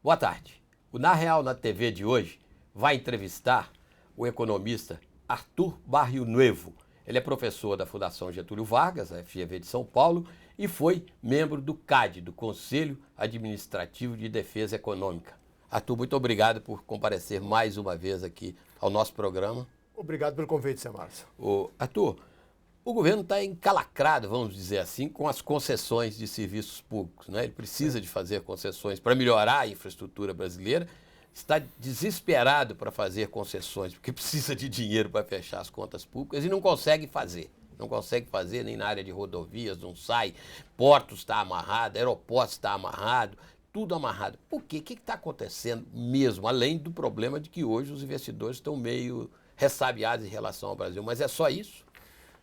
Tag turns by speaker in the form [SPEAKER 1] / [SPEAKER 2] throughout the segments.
[SPEAKER 1] Boa tarde. O Na Real na TV de hoje vai entrevistar o economista Arthur Barrionuevo. Ele é professor da Fundação Getúlio Vargas, a FGV de São Paulo, e foi membro do CAD, do Conselho Administrativo de Defesa Econômica. Arthur, muito obrigado por comparecer mais uma vez aqui ao nosso programa.
[SPEAKER 2] Obrigado pelo convite, Zé Márcio.
[SPEAKER 1] Arthur, o governo está encalacrado, vamos dizer assim, com as concessões de serviços públicos, né? Ele precisa de fazer concessões para melhorar a infraestrutura brasileira, está desesperado para fazer concessões, porque precisa de dinheiro para fechar as contas públicas e não consegue fazer. Não consegue fazer nem na área de rodovias, não sai, portos está amarrado, aeroportos está amarrado, tudo amarrado. Por quê? O que está acontecendo mesmo, além do problema de que hoje os investidores estão meio ressabiados em relação ao Brasil, mas é só isso?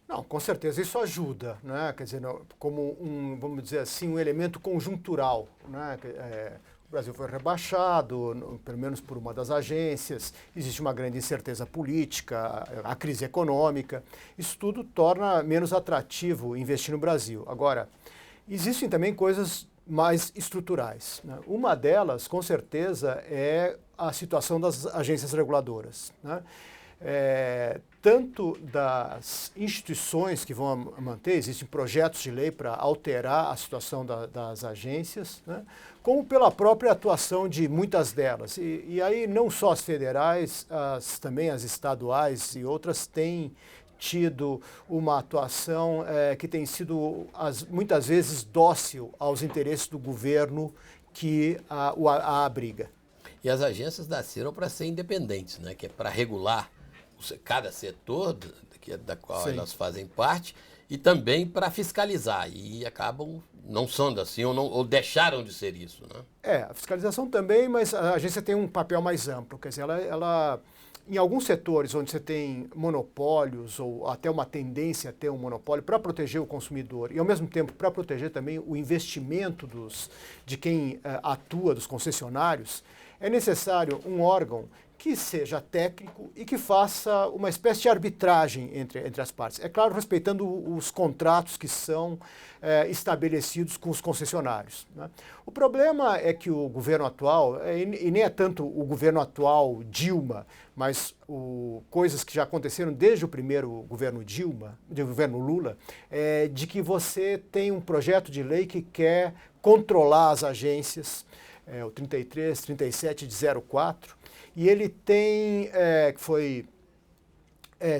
[SPEAKER 2] Não, com certeza isso ajuda, né? Quer dizer, como vamos dizer assim, um elemento conjuntural, né? O Brasil foi rebaixado, pelo menos por uma das agências, existe uma grande incerteza política, a crise econômica, isso tudo torna menos atrativo investir no Brasil. Agora, existem também coisas mais estruturais, né? Uma delas, com certeza, é a situação das agências reguladoras, né? Tanto das instituições que vão manter, existem projetos de lei para alterar a situação das agências, né, como pela própria atuação de muitas delas. E aí não só as federais, também as estaduais e outras têm tido uma atuação que tem sido muitas vezes dócil aos interesses do governo que a abriga.
[SPEAKER 1] E as agências nasceram para ser independentes, né, que é para regular cada setor da qual
[SPEAKER 2] Sim.
[SPEAKER 1] elas fazem parte e também para fiscalizar, e acabam não sendo assim ou deixaram de ser isso, né?
[SPEAKER 2] A fiscalização também, mas a agência tem um papel mais amplo, quer dizer, ela em alguns setores onde você tem monopólios ou até uma tendência a ter um monopólio para proteger o consumidor e ao mesmo tempo para proteger também o investimento de quem atua, dos concessionários, é necessário um órgão que seja técnico e que faça uma espécie de arbitragem entre as partes. É claro, respeitando os contratos que são estabelecidos com os concessionários, né? O problema é que o governo atual, e nem é tanto o governo atual Dilma, mas coisas que já aconteceram desde o primeiro governo Dilma, do governo Lula, de que você tem um projeto de lei que quer controlar as agências, o 33, 37 de 04, e ele tem, que foi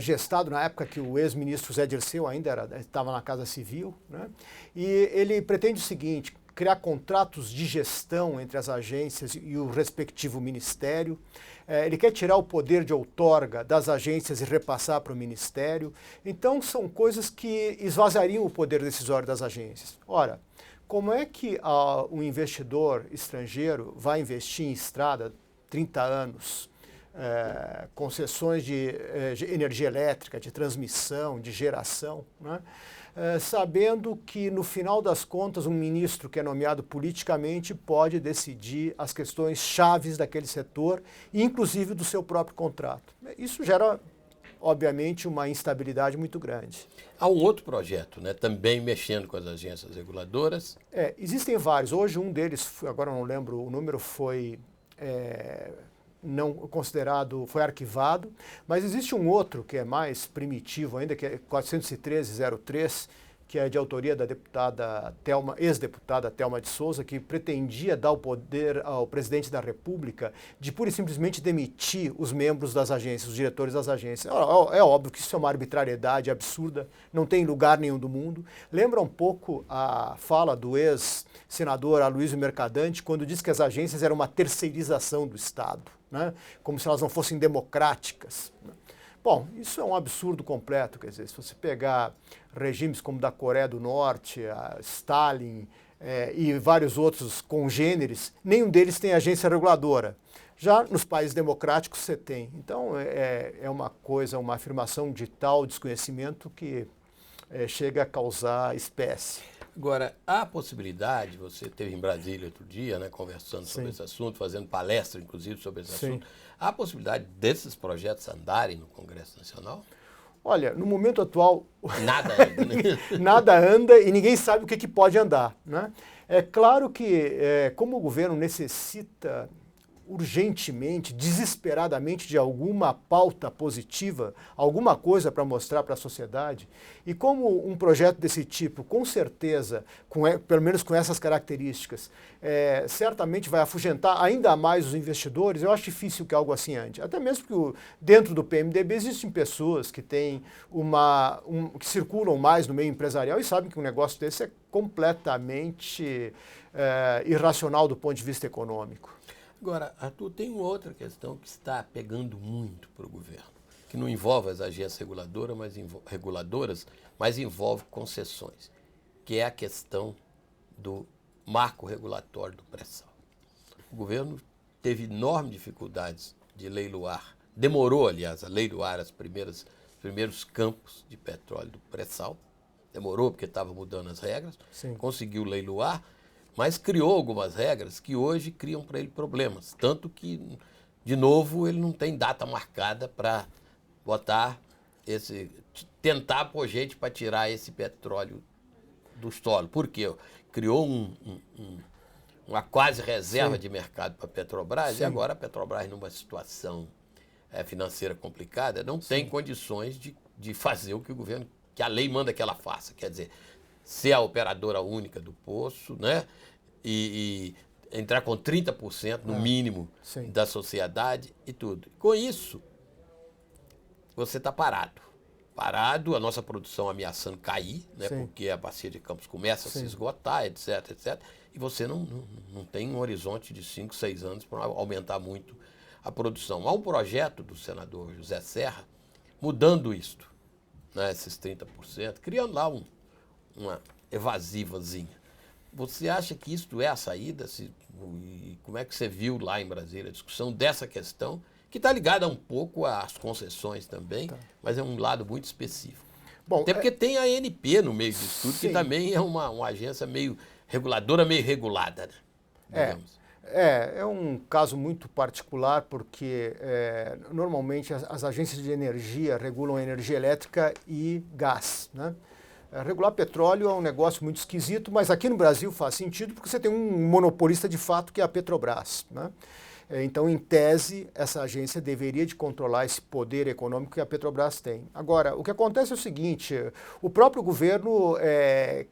[SPEAKER 2] gestado na época que o ex-ministro Zé Dirceu ainda estava na Casa Civil, né? E ele pretende o seguinte: criar contratos de gestão entre as agências e o respectivo ministério. Ele quer tirar o poder de outorga das agências e repassar para o ministério. Então, são coisas que esvaziariam o poder decisório das agências. Ora, como é que um investidor estrangeiro vai investir em estrada 30 anos, concessões de energia elétrica, de transmissão, de geração, né? Sabendo que, no final das contas, um ministro que é nomeado politicamente pode decidir as questões chaves daquele setor, inclusive do seu próprio contrato. Isso gera, obviamente, uma instabilidade muito grande.
[SPEAKER 1] Há um outro projeto, né, também mexendo com as agências reguladoras.
[SPEAKER 2] Existem vários. Hoje um deles, agora eu não lembro o número, foi não considerado, foi arquivado, mas existe um outro que é mais primitivo ainda, que é 413-03, que é de autoria da ex-deputada Thelma de Souza, que pretendia dar o poder ao presidente da República de pura e simplesmente demitir os membros das agências, os diretores das agências. É óbvio que isso é uma arbitrariedade absurda, não tem lugar nenhum do mundo. Lembra um pouco a fala do ex-senador Aloysio Mercadante, quando disse que as agências eram uma terceirização do Estado, né? Como se elas não fossem democráticas. Bom, isso é um absurdo completo, quer dizer, se você pegar regimes como da Coreia do Norte, Stalin e vários outros congêneres, nenhum deles tem agência reguladora. Já nos países democráticos você tem. Então é uma coisa, uma afirmação de tal desconhecimento que chega a causar espécie.
[SPEAKER 1] Agora, há possibilidade, você esteve em Brasília outro dia, né, conversando
[SPEAKER 2] Sim.
[SPEAKER 1] sobre esse assunto, fazendo palestra, inclusive, sobre esse
[SPEAKER 2] Sim.
[SPEAKER 1] assunto. Há possibilidade desses projetos andarem no Congresso Nacional?
[SPEAKER 2] Olha, no momento atual,
[SPEAKER 1] Nada anda, né?
[SPEAKER 2] nada anda e ninguém sabe o que pode andar, né? É claro que, como o governo necessita urgentemente, desesperadamente de alguma pauta positiva, alguma coisa para mostrar para a sociedade, e como um projeto desse tipo, com certeza, pelo menos com essas características, certamente vai afugentar ainda mais os investidores, eu acho difícil que algo assim ande. Até mesmo porque dentro do PMDB existem pessoas que têm que circulam mais no meio empresarial e sabem que um negócio desse é completamente irracional do ponto de vista econômico.
[SPEAKER 1] Agora, Arthur, tem uma outra questão que está pegando muito para o governo, que não envolve as agências reguladoras, mas envolve concessões, que é a questão do marco regulatório do pré-sal. O governo teve enormes dificuldades de leiloar, demorou, aliás, a leiloar os primeiros campos de petróleo do pré-sal, demorou porque estava mudando as regras,
[SPEAKER 2] Sim.
[SPEAKER 1] Conseguiu leiloar, mas criou algumas regras que hoje criam para ele problemas. Tanto que, de novo, ele não tem data marcada para tentar pôr gente para tirar esse petróleo do solo. Por quê? Criou uma quase reserva de mercado para a Petrobras.
[SPEAKER 2] Sim.
[SPEAKER 1] E agora a Petrobras, numa situação financeira complicada, não tem condições de fazer o que que a lei manda que ela faça. Quer dizer, ser a operadora única do poço, né? E entrar com 30% no mínimo da sociedade e tudo. Com isso, você está parado. Parado, a nossa produção ameaçando cair, né? Porque a bacia de Campos começa a se esgotar, etc, etc. E você não tem um horizonte de 5, 6 anos para aumentar muito a produção. Há um projeto do senador José Serra mudando isto, né? Esses 30%, criando lá uma evasivazinha. Você acha que isto é a saída? E como é que você viu lá em Brasília a discussão dessa questão, que está ligada um pouco às concessões também, mas é um lado muito específico. Bom, até porque tem a ANP no meio disso tudo, que também é uma agência meio reguladora, meio regulada, né? Digamos.
[SPEAKER 2] É um caso muito particular porque normalmente as agências de energia regulam a energia elétrica e gás, né? Regular petróleo é um negócio muito esquisito, mas aqui no Brasil faz sentido porque você tem um monopolista de fato que é a Petrobras, né? Então, em tese, essa agência deveria de controlar esse poder econômico que a Petrobras tem. Agora, o que acontece é o seguinte, o próprio governo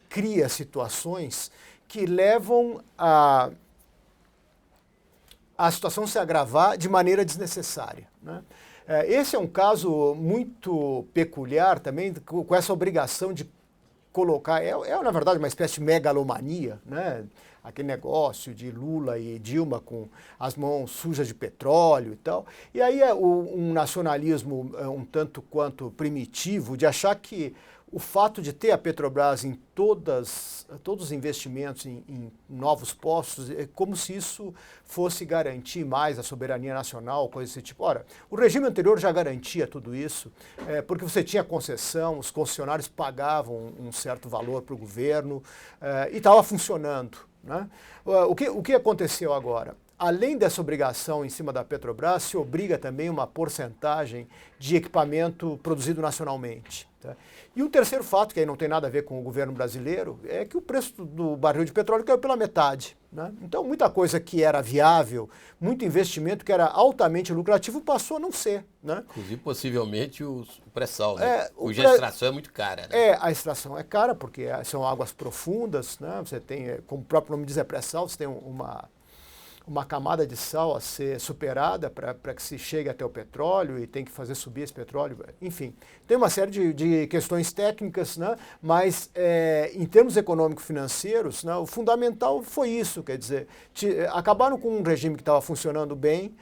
[SPEAKER 2] cria situações que levam a situação se agravar de maneira desnecessária, né? Esse é um caso muito peculiar também, com essa obrigação de colocar, na verdade uma espécie de megalomania, né? Aquele negócio de Lula e Dilma com as mãos sujas de petróleo e tal. E aí um nacionalismo um tanto quanto primitivo de achar que o fato de ter a Petrobras em todos os investimentos em novos postos, é como se isso fosse garantir mais a soberania nacional, coisa desse tipo. Ora, o regime anterior já garantia tudo isso, porque você tinha concessão, os concessionários pagavam um certo valor para o governo e estava funcionando, né? O que aconteceu agora? Além dessa obrigação em cima da Petrobras, se obriga também uma porcentagem de equipamento produzido nacionalmente, tá? E um terceiro fato, que aí não tem nada a ver com o governo brasileiro, é que o preço do barril de petróleo caiu pela metade, né? Então, muita coisa que era viável, muito investimento que era altamente lucrativo passou a não ser, né?
[SPEAKER 1] Inclusive, possivelmente, o pré-sal, né? Cuja extração é muito cara, né?
[SPEAKER 2] A extração é cara, porque são águas profundas, né? Você tem, como o próprio nome diz, é pré-sal, você tem uma camada de sal a ser superada para que se chegue até o petróleo e tem que fazer subir esse petróleo. Enfim, tem uma série de questões técnicas, né? Mas em termos econômico-financeiros, né, o fundamental foi isso, quer dizer, acabaram com um regime que estava funcionando bem,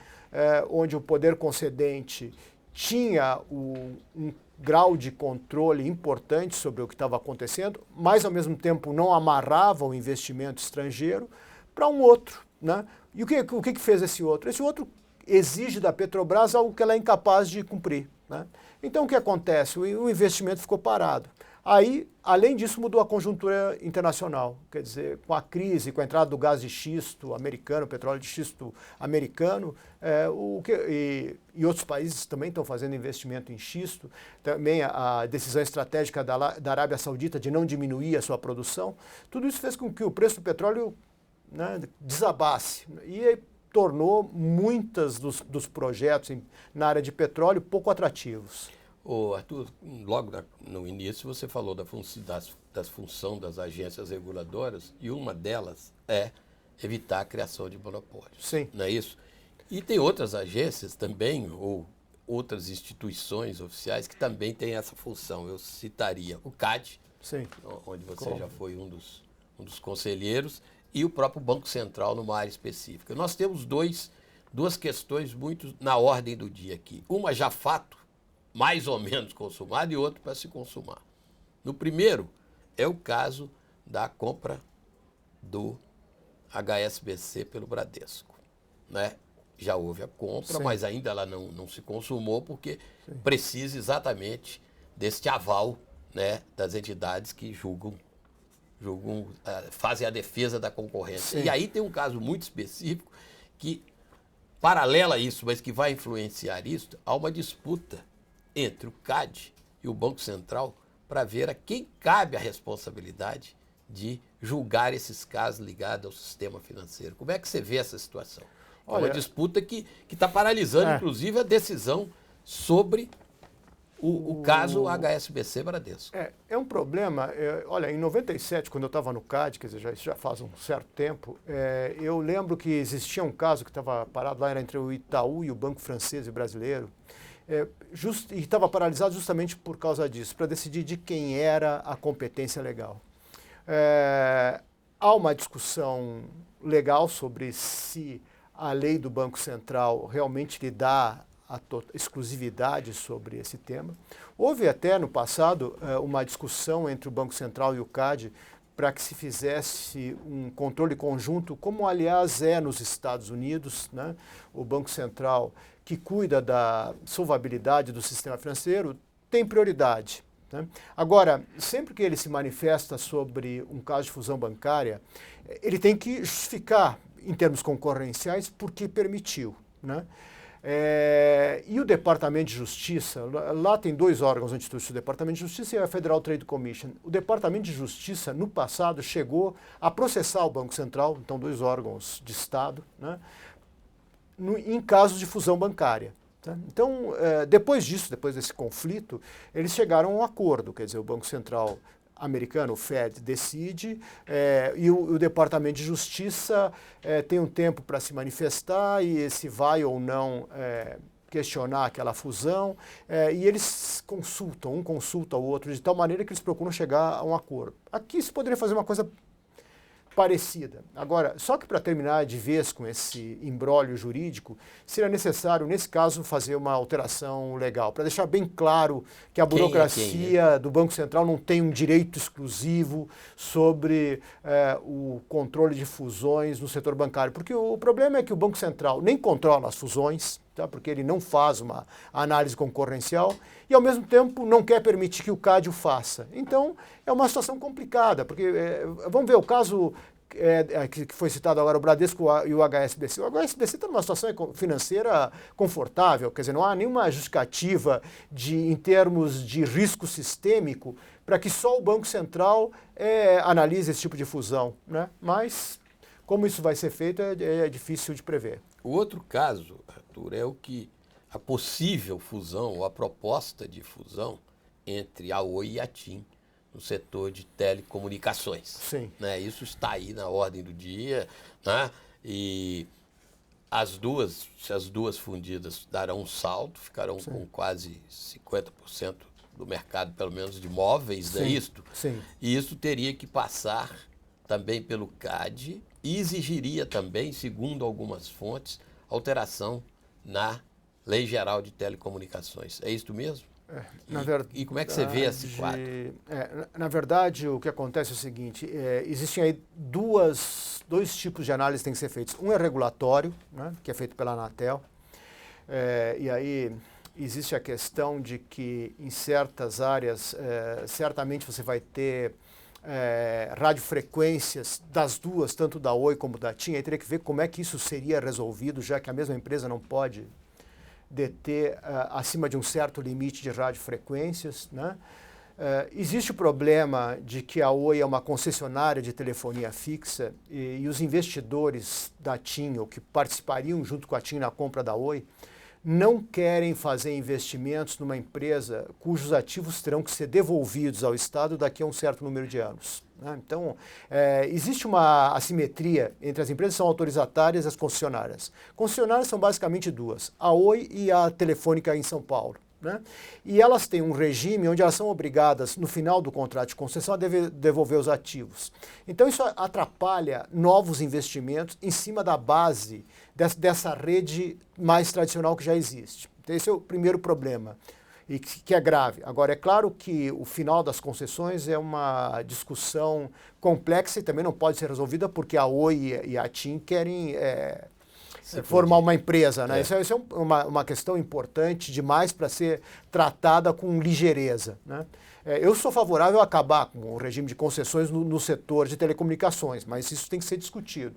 [SPEAKER 2] onde o poder concedente tinha um grau de controle importante sobre o que estava acontecendo, mas ao mesmo tempo não amarrava o investimento estrangeiro para um outro, né? E o que fez esse outro? Esse outro exige da Petrobras algo que ela é incapaz de cumprir, né? Então o que acontece? O investimento ficou parado. Aí, além disso, mudou a conjuntura internacional. Quer dizer, com a crise, com a entrada do gás de xisto americano, petróleo de xisto americano, e outros países também estão fazendo investimento em xisto. Também a decisão estratégica da Arábia Saudita de não diminuir a sua produção. Tudo isso fez com que o preço do petróleo, né, desabasse. E tornou muitos dos projetos na área de petróleo pouco atrativos.
[SPEAKER 1] Arthur, logo no início você falou da função das agências reguladoras e uma delas é evitar a criação de monopólios.
[SPEAKER 2] Sim.
[SPEAKER 1] Não é isso? E tem outras agências também, ou outras instituições oficiais que também têm essa função. Eu citaria o CAD,
[SPEAKER 2] sim,
[SPEAKER 1] onde você já foi um dos conselheiros, e o próprio Banco Central numa área específica. Nós temos duas questões muito na ordem do dia aqui. Uma já fato, mais ou menos consumado, e outro para se consumar. No primeiro, é o caso da compra do HSBC pelo Bradesco. Né? Já houve a compra, sim, mas ainda ela não se consumou porque sim, precisa exatamente deste aval, né, das entidades que fazem a defesa da concorrência. Sim. E aí tem um caso muito específico que, paralelo a isso, mas que vai influenciar isso, há uma disputa entre o CAD e o Banco Central para ver a quem cabe a responsabilidade de julgar esses casos ligados ao sistema financeiro. Como é que você vê essa situação? Olha, é uma disputa que está paralisando, inclusive, a decisão sobre o caso HSBC Bradesco.
[SPEAKER 2] É um problema. Olha, em 97, quando eu estava no CAD, quer dizer, isso já faz um certo tempo, eu lembro que existia um caso que estava parado lá, era entre o Itaú e o Banco Francês e Brasileiro, e estava paralisado justamente por causa disso, para decidir de quem era a competência legal. Há uma discussão legal sobre se a lei do Banco Central realmente lhe dá a exclusividade sobre esse tema. Houve até no passado uma discussão entre o Banco Central e o CAD para que se fizesse um controle conjunto, como aliás é nos Estados Unidos, né? O Banco Central, que cuida da solvabilidade do sistema financeiro, tem prioridade. Né? Agora, sempre que ele se manifesta sobre um caso de fusão bancária, ele tem que justificar, em termos concorrenciais, porque permitiu. Né? E o Departamento de Justiça, lá tem dois órgãos instituídos, o Departamento de Justiça e a Federal Trade Commission. O Departamento de Justiça, no passado, chegou a processar o Banco Central, então dois órgãos de Estado, né, em casos de fusão bancária. Tá? Então, depois disso, depois desse conflito, eles chegaram a um acordo, quer dizer, o Banco Central americano, o Fed, decide, e o Departamento de Justiça tem um tempo para se manifestar e se vai ou não questionar aquela fusão, e eles consultam, um consulta o outro, de tal maneira que eles procuram chegar a um acordo. Aqui se poderia fazer uma coisa parecida. Agora, só que para terminar de vez com esse imbróglio jurídico, seria necessário, nesse caso, fazer uma alteração legal, para deixar bem claro que a burocracia do Banco Central não tem um direito exclusivo sobre o controle de fusões no setor bancário. Porque o problema é que o Banco Central nem controla as fusões, tá? Porque ele não faz uma análise concorrencial e, ao mesmo tempo, não quer permitir que o CAD o faça. Então, é uma situação complicada, porque, vamos ver, o caso que foi citado agora, o Bradesco e o HSBC. O HSBC está numa situação financeira confortável, quer dizer, não há nenhuma justificativa em termos de risco sistêmico para que só o Banco Central analise esse tipo de fusão. Né? Mas, como isso vai ser feito, é difícil de prever.
[SPEAKER 1] O outro caso, Arthur, é a possível fusão, ou a proposta de fusão entre a Oi e a TIM no setor de telecomunicações.
[SPEAKER 2] Sim.
[SPEAKER 1] Né? Isso está aí na ordem do dia, né? E se as duas fundidas darão um salto, ficarão Sim. com quase 50% do mercado, pelo menos, de móveis,
[SPEAKER 2] Sim.
[SPEAKER 1] não é isto?
[SPEAKER 2] Sim.
[SPEAKER 1] E isso teria que passar também pelo CAD e exigiria também, segundo algumas fontes, alteração na Lei Geral de Telecomunicações. É isso mesmo? E como é que você vê esse quadro?
[SPEAKER 2] Na verdade, o que acontece é o seguinte, existem aí dois tipos de análise que têm que ser feitos. Um é regulatório, né, que é feito pela Anatel, e aí existe a questão de que em certas áreas, certamente você vai ter radiofrequências das duas, tanto da Oi como da TIM. Aí teria que ver como é que isso seria resolvido, já que a mesma empresa não pode deter acima de um certo limite de radiofrequências, né? Existe o problema de que a Oi é uma concessionária de telefonia fixa e os investidores da TIM, ou que participariam junto com a TIM na compra da Oi, não querem fazer investimentos numa empresa cujos ativos terão que ser devolvidos ao Estado daqui a um certo número de anos, né? Então, existe uma assimetria entre as empresas que são autorizatárias e as concessionárias. Concessionárias são basicamente duas, a Oi e a Telefônica em São Paulo, né? E elas têm um regime onde elas são obrigadas, no final do contrato de concessão, a devolver os ativos. Então isso atrapalha novos investimentos em cima da base dessa rede mais tradicional que já existe. Então esse é o primeiro problema, e que é grave. Agora, é claro que o final das concessões é uma discussão complexa e também não pode ser resolvida porque a Oi e a TIM querem formar uma empresa, né? Isso é uma questão importante demais para ser tratada com ligeireza, né? Eu sou favorável a acabar com o regime de concessões no setor de telecomunicações, mas isso tem que ser discutido.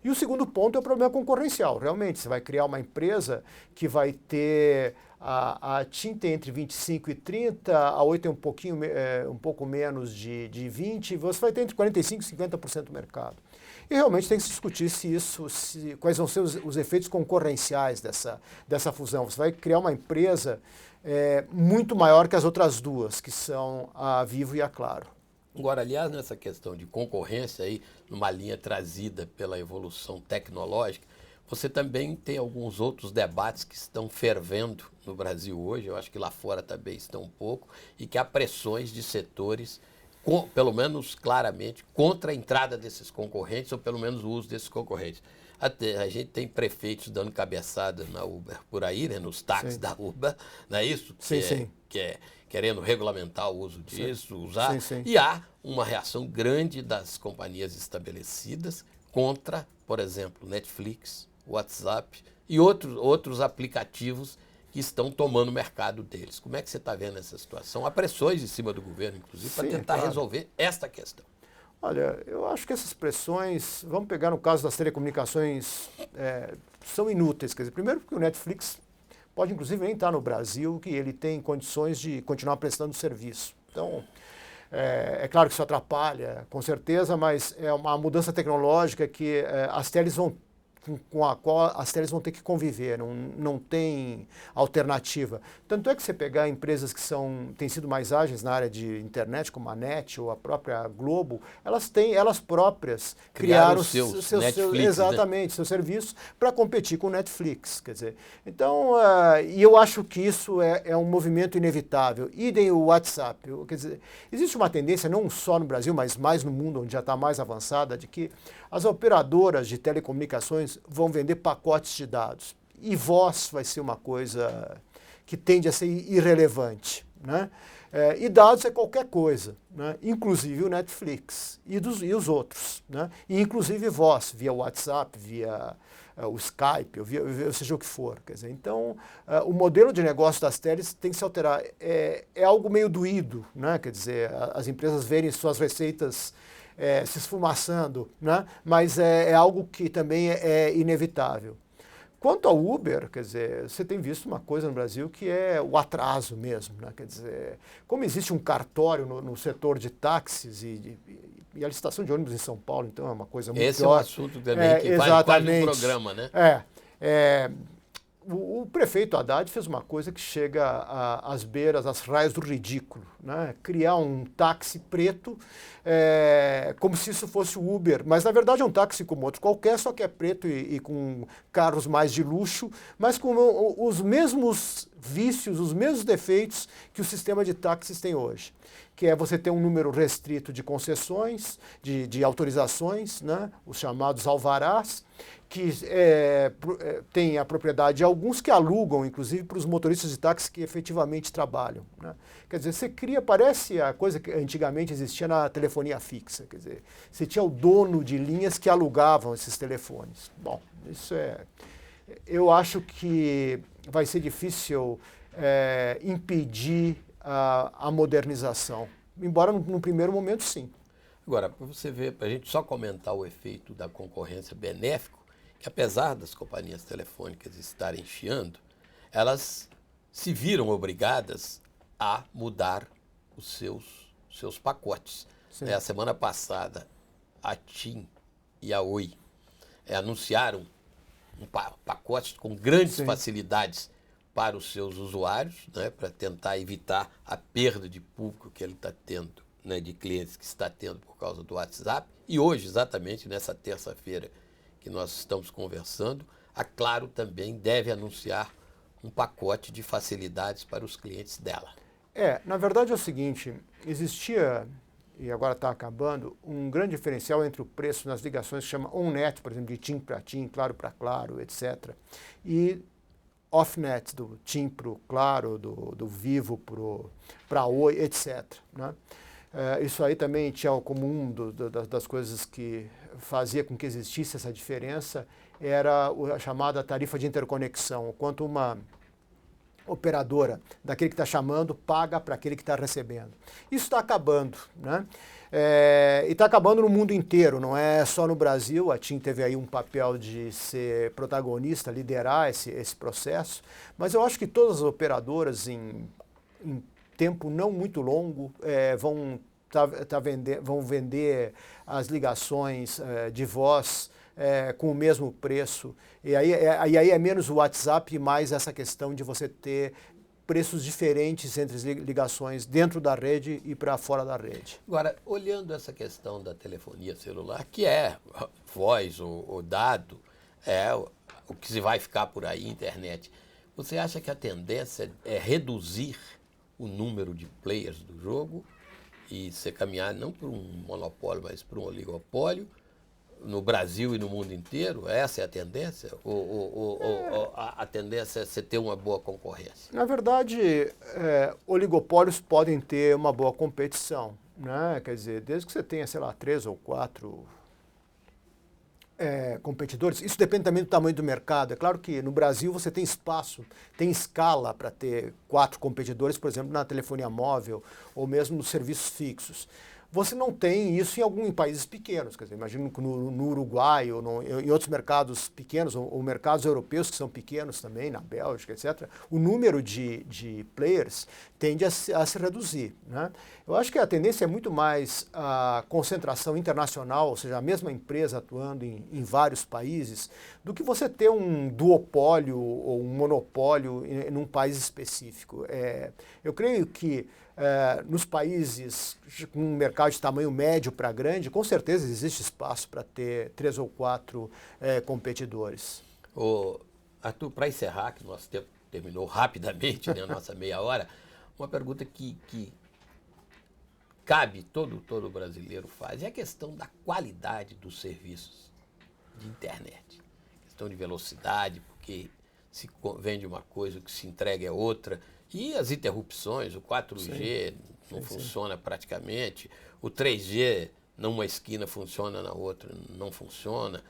[SPEAKER 2] E o segundo ponto é o problema concorrencial. Realmente, você vai criar uma empresa que vai ter... A TIM tem entre 25 e 30, a Oi tem um pouco menos de 20, você vai ter entre 45 e 50% do mercado. E realmente tem que se discutir quais vão ser os efeitos concorrenciais dessa fusão. Você vai criar uma empresa muito maior que as outras duas, que são a Vivo e a Claro.
[SPEAKER 1] Agora, aliás, nessa questão de concorrência, aí, numa linha trazida pela evolução tecnológica, você também tem alguns outros debates que estão fervendo no Brasil hoje, eu acho que lá fora também estão um pouco, e que há pressões de setores, pelo menos claramente, contra a entrada desses concorrentes, ou pelo menos o uso desses concorrentes. A gente tem prefeitos dando cabeçada na Uber por aí, né, nos táxis da Uber, não é isso?
[SPEAKER 2] Sim.
[SPEAKER 1] Que é querendo regulamentar o uso disso, usar.
[SPEAKER 2] Sim.
[SPEAKER 1] E há uma reação grande das companhias estabelecidas contra, por exemplo, Netflix, WhatsApp e outros aplicativos que estão tomando o mercado deles. Como é que você está vendo essa situação? Há pressões em cima do governo, inclusive, para tentar resolver esta questão.
[SPEAKER 2] Olha, eu acho que essas pressões, vamos pegar no caso das telecomunicações, são inúteis. Quer dizer, primeiro porque o Netflix pode inclusive nem estar no Brasil, que ele tem condições de continuar prestando serviço. Então, é claro que isso atrapalha, com certeza, mas é uma mudança tecnológica que com a qual as teles vão ter que conviver, não tem alternativa. Tanto é que você pegar empresas que têm sido mais ágeis na área de internet, como a NET ou a própria Globo, elas próprias criaram seus
[SPEAKER 1] Netflix,
[SPEAKER 2] exatamente, né? Seus serviços para competir com o Netflix. Quer dizer, então, e eu acho que isso é um movimento inevitável. Idem o WhatsApp. Quer dizer, existe uma tendência, não só no Brasil, mas mais no mundo, onde já está mais avançada, de que as operadoras de telecomunicações vão vender pacotes de dados. E voz vai ser uma coisa que tende a ser irrelevante, né? E dados é qualquer coisa, né? Inclusive o Netflix e os outros, né? E inclusive voz, via WhatsApp, via o Skype, ou seja o que for. Quer dizer, então, o modelo de negócio das teles tem que se alterar. É algo meio doído, né? Quer dizer, as empresas verem suas receitas se esfumaçando, né? Mas é algo que também é inevitável. Quanto ao Uber, quer dizer, você tem visto uma coisa no Brasil que é o atraso mesmo, né? Quer dizer, como existe um cartório no setor de táxis e a licitação de ônibus em São Paulo, então é uma coisa muito
[SPEAKER 1] Esse pior. É um assunto também que vale quase um programa, né?
[SPEAKER 2] O prefeito Haddad fez uma coisa que chega às beiras, às raias do ridículo, né? Criar um táxi preto como se isso fosse o Uber, mas na verdade é um táxi como outro qualquer, só que é preto e com carros mais de luxo, mas com os mesmos vícios, os mesmos defeitos que o sistema de táxis tem hoje, que é você ter um número restrito de concessões, de autorizações, né? Os chamados alvarás, que tem a propriedade de alguns que alugam, inclusive, para os motoristas de táxi que efetivamente trabalham, né? Quer dizer, você parece a coisa que antigamente existia na telefonia fixa, quer dizer, você tinha o dono de linhas que alugavam esses telefones. Bom, eu acho que vai ser difícil impedir a modernização. Embora no primeiro momento, sim.
[SPEAKER 1] Agora, para você ver, para a gente só comentar o efeito da concorrência benéfico, que apesar das companhias telefônicas estarem chiando, elas se viram obrigadas a mudar os seus pacotes. A semana passada, a TIM e a Oi anunciaram um pacote com grandes facilidades para os seus usuários, né, para tentar evitar a perda de público que ele está tendo, né, de clientes que está tendo por causa do WhatsApp. E hoje, exatamente nessa terça-feira que nós estamos conversando, a Claro também deve anunciar um pacote de facilidades para os clientes dela.
[SPEAKER 2] Na verdade é o seguinte, existia, e agora está acabando, um grande diferencial entre o preço nas ligações que chama on-net, por exemplo, de TIM para TIM, Claro para Claro, etc., e off-net, do TIM para o Claro, do Vivo para Oi, etc., né? Isso aí também tinha como das coisas que fazia com que existisse essa diferença, era a chamada tarifa de interconexão, o quanto uma operadora daquele que está chamando paga para aquele que está recebendo. Isso está acabando, né? E está acabando no mundo inteiro, não é só no Brasil. A TIM teve aí um papel de ser protagonista, liderar esse processo, mas eu acho que todas as operadoras em tempo não muito longo vão vender as ligações de voz com o mesmo preço. E aí é menos o WhatsApp e mais essa questão de você ter preços diferentes entre as ligações dentro da rede e para fora da rede.
[SPEAKER 1] Agora, olhando essa questão da telefonia celular, que é voz ou dado, o que se vai ficar por aí, internet, você acha que a tendência é reduzir o número de players do jogo e se caminhar não para um monopólio, mas para um oligopólio, no Brasil e no mundo inteiro? Essa é a tendência? Ou a tendência é você ter uma boa concorrência?
[SPEAKER 2] Na verdade, oligopólios podem ter uma boa competição, né? Quer dizer, desde que você tenha, sei lá, 3 ou 4 competidores, isso depende também do tamanho do mercado. É claro que no Brasil você tem espaço, tem escala para ter 4 competidores, por exemplo, na telefonia móvel ou mesmo nos serviços fixos. Você não tem isso em países pequenos, quer dizer, imagino que no Uruguai ou em outros mercados pequenos, ou mercados europeus que são pequenos também, na Bélgica, etc., o número de players tende a se reduzir, né? Eu acho que a tendência é muito mais a concentração internacional, ou seja, a mesma empresa atuando em vários países, do que você ter um duopólio ou um monopólio em um país específico. Eu creio que nos países com um mercado de tamanho médio para grande, com certeza existe espaço para ter 3 ou 4 competidores.
[SPEAKER 1] Arthur, para encerrar, que nosso tempo terminou rapidamente, né, a nossa meia hora, uma pergunta que cabe, todo brasileiro faz, é a questão da qualidade dos serviços de internet. Questão de velocidade, porque se vende uma coisa, o que se entrega é outra. E as interrupções, o 4G não funciona praticamente, o 3G numa esquina funciona, na outra não funciona.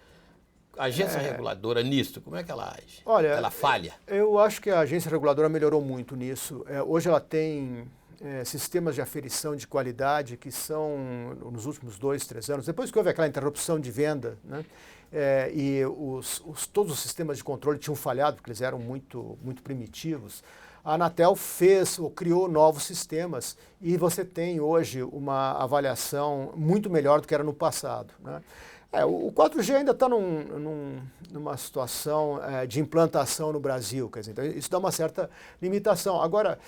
[SPEAKER 1] A agência reguladora nisso, como é que ela age?
[SPEAKER 2] Olha,
[SPEAKER 1] ela falha?
[SPEAKER 2] Eu acho que a agência reguladora melhorou muito nisso. Hoje ela tem sistemas de aferição de qualidade que são, nos últimos 2, 3 anos, depois que houve aquela interrupção de venda, né? E todos os sistemas de controle tinham falhado, porque eles eram muito primitivos. A Anatel fez ou criou novos sistemas e você tem hoje uma avaliação muito melhor do que era no passado, né? O 4G ainda está numa situação de implantação no Brasil, quer dizer, então isso dá uma certa limitação. Agora,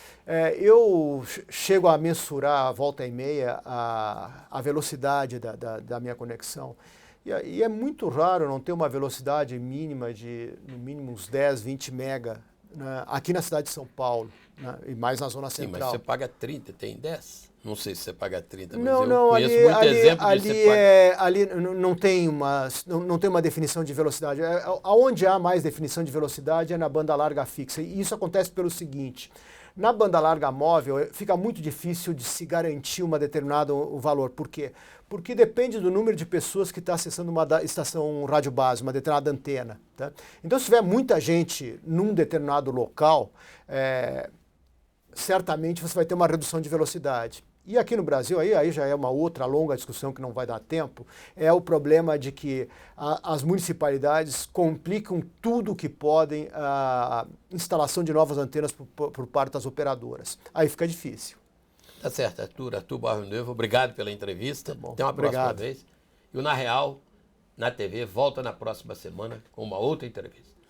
[SPEAKER 2] eu chego a mensurar a volta e meia a velocidade da minha conexão. E é muito raro não ter uma velocidade mínima de, no mínimo, uns 10, 20 mega, né, aqui na cidade de São Paulo, né, e mais na zona central.
[SPEAKER 1] Sim, mas você paga 30, tem 10? Não sei se você paga 30, mas
[SPEAKER 2] não,
[SPEAKER 1] eu conheço muito exemplo de você paga...
[SPEAKER 2] Ali não tem uma definição de velocidade. Aonde há mais definição de velocidade é na banda larga fixa. E isso acontece pelo seguinte: na banda larga móvel fica muito difícil de se garantir um determinado valor. Por quê? Porque depende do número de pessoas que está acessando uma estação rádio base, uma determinada antena, tá? Então, se tiver muita gente num determinado local, certamente você vai ter uma redução de velocidade. E aqui no Brasil, aí já é uma outra longa discussão que não vai dar tempo, é o problema de que as municipalidades complicam tudo o que podem a instalação de novas antenas por parte das operadoras. Aí fica difícil.
[SPEAKER 1] Tá certo, Arthur Barro-Neuve, obrigado pela entrevista.
[SPEAKER 2] Tá bom.
[SPEAKER 1] Até uma próxima
[SPEAKER 2] Obrigado.
[SPEAKER 1] vez. E o Na Real, na TV, volta na próxima semana com uma outra entrevista.